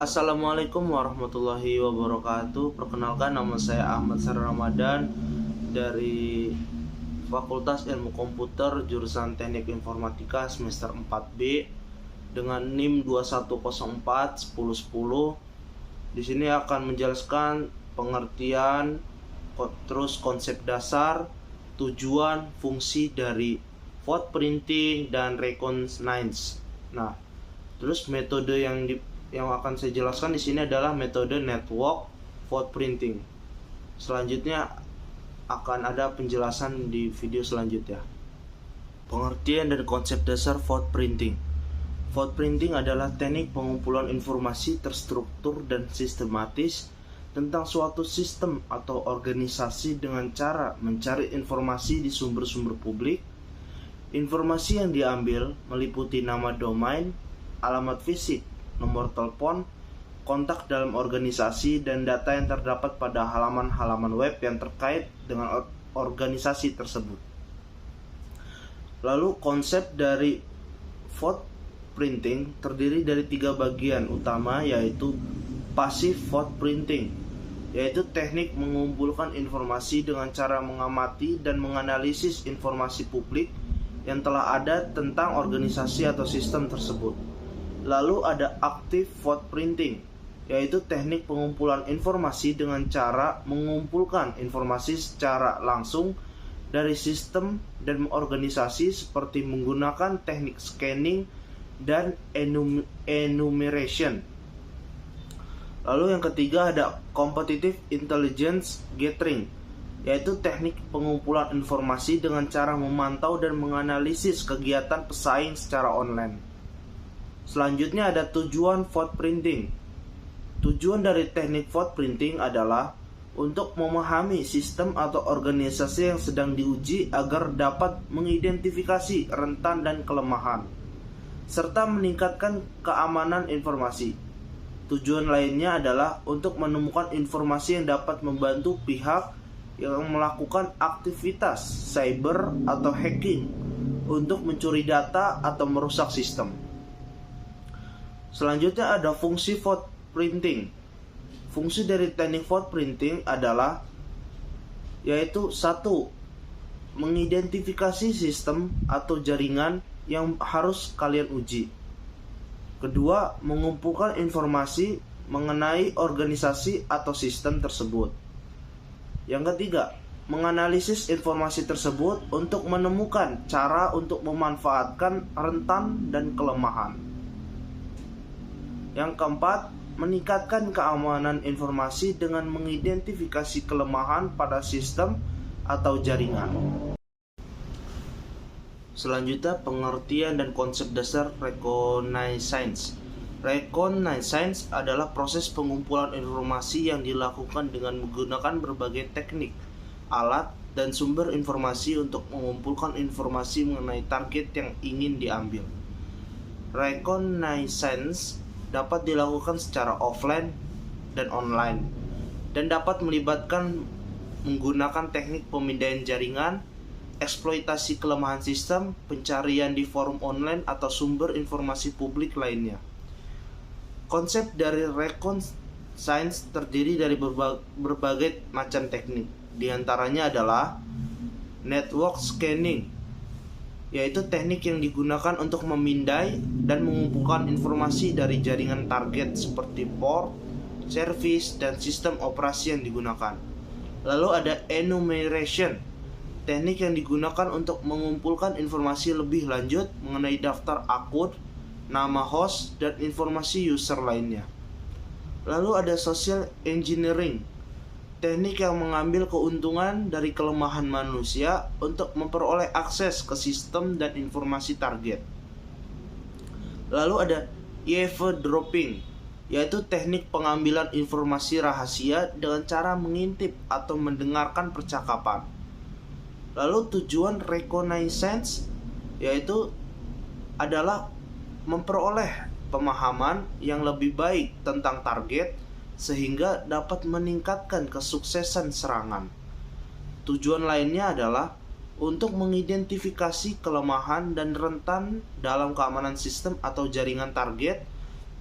Assalamualaikum warahmatullahi wabarakatuh. Perkenalkan, nama saya Ahmad Sari Ramadan dari Fakultas Ilmu Komputer jurusan Teknik Informatika semester 4B dengan NIM 2104 1010. Di sini akan menjelaskan pengertian, terus konsep dasar, tujuan, fungsi dari vote printing dan reconnaissance. Nah, terus metode yang akan saya jelaskan di sini adalah metode network vote printing. Selanjutnya akan ada penjelasan di video selanjutnya. Pengertian dan konsep dasar vote printing. Vote printing adalah teknik pengumpulan informasi terstruktur dan sistematis tentang suatu sistem atau organisasi dengan cara mencari informasi di sumber-sumber publik. Informasi yang diambil meliputi nama domain, alamat fisik, nomor telepon, kontak dalam organisasi, dan data yang terdapat pada halaman-halaman web yang terkait dengan organisasi tersebut. Lalu konsep dari vote printing terdiri dari 3 bagian utama, yaitu passive vote printing, yaitu teknik mengumpulkan informasi dengan cara mengamati dan menganalisis informasi publik yang telah ada tentang organisasi atau sistem tersebut. Lalu ada active vote printing, yaitu teknik pengumpulan informasi dengan cara mengumpulkan informasi secara langsung dari sistem dan organisasi seperti menggunakan teknik scanning dan enumeration. Lalu yang ketiga ada competitive intelligence gathering, yaitu teknik pengumpulan informasi dengan cara memantau dan menganalisis kegiatan pesaing secara online. Selanjutnya ada tujuan vote printing. Tujuan dari teknik vote printing adalah untuk memahami sistem atau organisasi yang sedang diuji agar dapat mengidentifikasi rentan dan kelemahan, serta meningkatkan keamanan informasi. Tujuan lainnya adalah untuk menemukan informasi yang dapat membantu pihak yang melakukan aktivitas cyber atau hacking untuk mencuri data atau merusak sistem. Selanjutnya ada fungsi vote printing. Fungsi dari teknik vote printing adalah yaitu 1. Mengidentifikasi sistem atau jaringan yang harus kalian uji. Kedua, mengumpulkan informasi mengenai organisasi atau sistem tersebut. Yang ketiga, menganalisis informasi tersebut untuk menemukan cara untuk memanfaatkan rentan dan kelemahan. Yang keempat, meningkatkan keamanan informasi dengan mengidentifikasi kelemahan pada sistem atau jaringan. Selanjutnya, pengertian dan konsep dasar reconnaissance. Reconnaissance adalah proses pengumpulan informasi yang dilakukan dengan menggunakan berbagai teknik, alat, dan sumber informasi untuk mengumpulkan informasi mengenai target yang ingin diambil. Reconnaissance dapat dilakukan secara offline dan online, dan dapat melibatkan menggunakan teknik pemindahan jaringan, eksploitasi kelemahan sistem, pencarian di forum online atau sumber informasi publik lainnya. Konsep dari reconnaissance terdiri dari berbagai macam teknik. Di antaranya adalah network scanning, yaitu teknik yang digunakan untuk memindai dan mengumpulkan informasi dari jaringan target seperti port, service, dan sistem operasi yang digunakan. Lalu ada enumeration, teknik yang digunakan untuk mengumpulkan informasi lebih lanjut mengenai daftar akun, nama host, dan informasi user lainnya. Lalu ada social engineering, teknik yang mengambil keuntungan dari kelemahan manusia untuk memperoleh akses ke sistem dan informasi target. Lalu ada eavesdropping, yaitu teknik pengambilan informasi rahasia dengan cara mengintip atau mendengarkan percakapan. Lalu tujuan reconnaissance yaitu adalah memperoleh pemahaman yang lebih baik tentang target sehingga dapat meningkatkan kesuksesan serangan. Tujuan lainnya adalah untuk mengidentifikasi kelemahan dan rentan dalam keamanan sistem atau jaringan target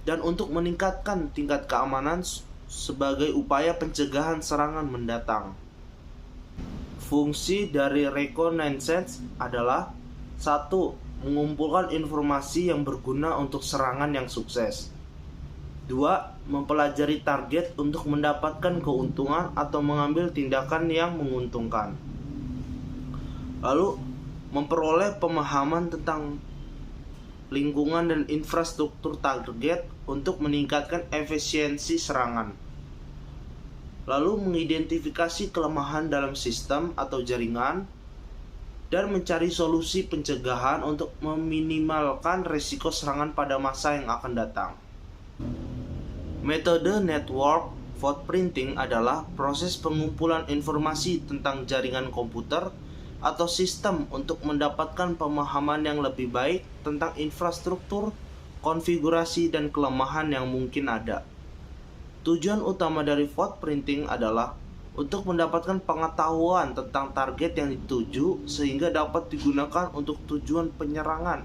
dan untuk meningkatkan tingkat keamanan sebagai upaya pencegahan serangan mendatang. Fungsi dari reconnaissance adalah: 1. Mengumpulkan informasi yang berguna untuk serangan yang sukses. 2. Mempelajari target untuk mendapatkan keuntungan atau mengambil tindakan yang menguntungkan. Lalu, memperoleh pemahaman tentang lingkungan dan infrastruktur target untuk meningkatkan efisiensi serangan. Lalu, mengidentifikasi kelemahan dalam sistem atau jaringan dan mencari solusi pencegahan untuk meminimalkan risiko serangan pada masa yang akan datang. Metode network footprinting adalah proses pengumpulan informasi tentang jaringan komputer atau sistem untuk mendapatkan pemahaman yang lebih baik tentang infrastruktur, konfigurasi, dan kelemahan yang mungkin ada. Tujuan utama dari footprinting adalah untuk mendapatkan pengetahuan tentang target yang dituju sehingga dapat digunakan untuk tujuan penyerangan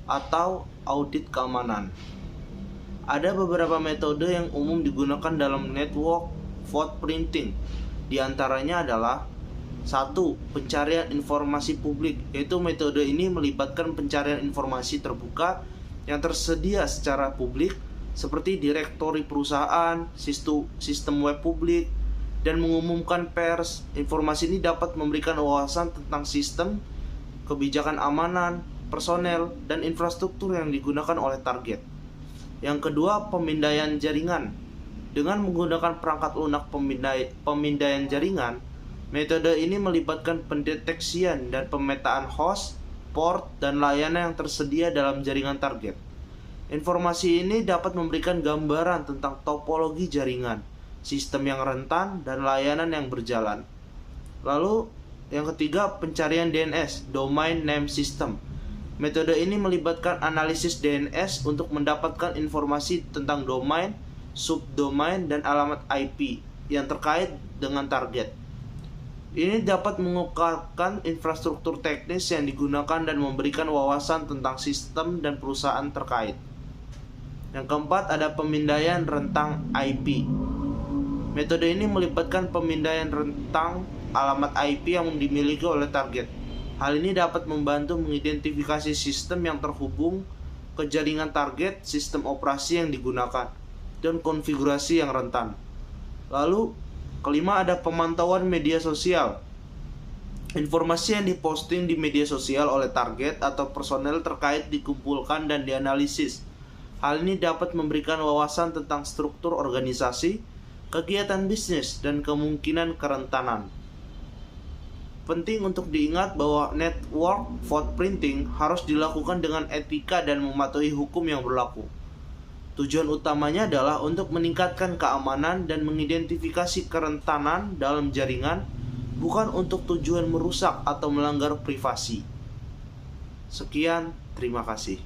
atau audit keamanan. Ada beberapa metode yang umum digunakan dalam network footprinting. Di antaranya adalah: 1. Pencarian informasi publik, yaitu metode ini melibatkan pencarian informasi terbuka yang tersedia secara publik seperti direktori perusahaan, sistem web publik, dan mengumumkan pers. Informasi ini dapat memberikan wawasan tentang sistem, kebijakan amanan, personel, dan infrastruktur yang digunakan oleh target. Yang kedua, pemindaian jaringan. Dengan menggunakan perangkat lunak pemindaian jaringan, metode ini melibatkan pendeteksian dan pemetaan host, port, dan layanan yang tersedia dalam jaringan target. Informasi ini dapat memberikan gambaran tentang topologi jaringan, sistem yang rentan, dan layanan yang berjalan. Lalu, yang ketiga, pencarian DNS, Domain Name System. Metode ini melibatkan analisis DNS untuk mendapatkan informasi tentang domain, subdomain, dan alamat IP yang terkait dengan target. Ini dapat mengungkapkan infrastruktur teknis yang digunakan dan memberikan wawasan tentang sistem dan perusahaan terkait. Yang keempat, ada pemindaian rentang IP. Metode ini melibatkan pemindaian rentang alamat IP yang dimiliki oleh target. Hal ini dapat membantu mengidentifikasi sistem yang terhubung ke jaringan target, sistem operasi yang digunakan, dan konfigurasi yang rentan. Lalu, kelima, ada pemantauan media sosial. Informasi yang diposting di media sosial oleh target atau personel terkait dikumpulkan dan dianalisis. Hal ini dapat memberikan wawasan tentang struktur organisasi, kegiatan bisnis, dan kemungkinan kerentanan. Penting untuk diingat bahwa network footprinting harus dilakukan dengan etika dan mematuhi hukum yang berlaku. Tujuan utamanya adalah untuk meningkatkan keamanan dan mengidentifikasi kerentanan dalam jaringan, bukan untuk tujuan merusak atau melanggar privasi. Sekian, terima kasih.